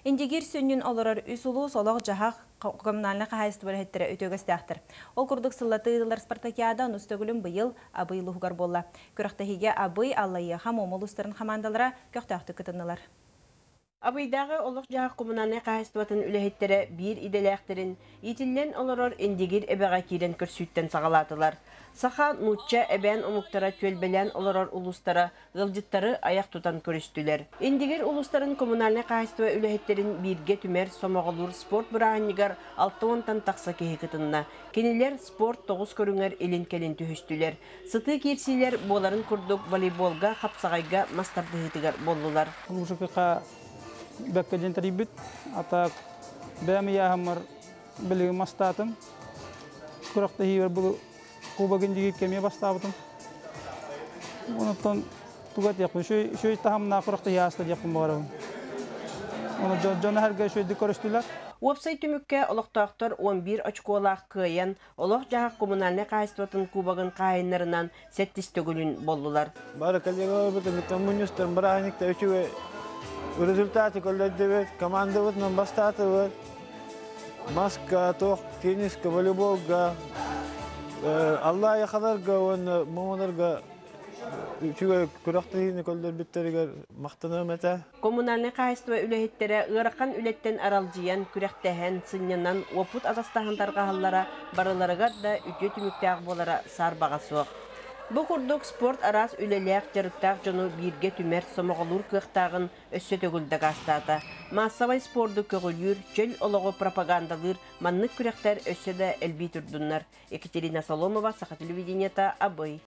Индигир сөннүн олорор үс улус олог жахақ коммунальный хозяйство хеттері өтөгөстәқтір. Ол күрдік сыллатыдылар спартакиада нүстөгілін бұйыл абый луғар болла. Көріқтігіге абый аллайы хам омылыстарын хамандалара көқтақты күтінілар. Абыйдағы олық жағы коммунальный хозяйствотын үләхеттері бір иделәқтерін етілен олорор индигир әбәға кейден көрсүйттен сағалатылар. Саха нучча әбән омуктара төлбелен олорор улустара ғылжыттары аяқ тұтан көрістілер. Индигир улустарын коммунальный хозяйство үләхеттерін бірге түмер сомағылыр спорт бұрағынығар 6-тан тақса кеге кытынна. Кенелер спорт 9 көріңер елін келін түхістілер. Сыты керсилер боларын күрдік волейболға, қапсағайға мастардығытығар болулар. Бәккәден тарибит, ата бәмі яғымыр білігі мастатым. Күріқті хейбір бұл кубагын жегіп кәме бастабытым. Онытын туғат яқпын. Шөй тағымына күріқті яғысты яқпын бағарабын. Оны жоны әрге шөйді көрістілер. Уапсай түмікке олықтақтар 11 очколақ күйен, олық жағақ коммунальный хозяйствотын кубагын қайынларынан сәттістігілін болдылар. Бары коллегалар бұтын коммунистер бірағынықта өчіге результаты коллективет, команда вот нам бастатывает. Маска, тох, тенниска, волейболга. Алла яхадарга, он мамадарга. Чуга күрәхтәйне коллер биттерге мактанам әтә. Коммунальный хозяйство үләһеттере ыракан үлеттен аралжыян күрәхтәһән сыннан опут атастаһандарга халлара барыларга да үтө түмүктәг болара сарбага суак. Бу курдук спорт арас үлеләк жарыктак жону бирге түмер сомоголур кыктагын өссө төгүлдө гастата. Массовый спорту көгүлүр, чөл олого пропагандалыр, маннык күрәхтәр өссө да элби турдуннар. Екатерина Соломова, Саха телевидениета, Абый.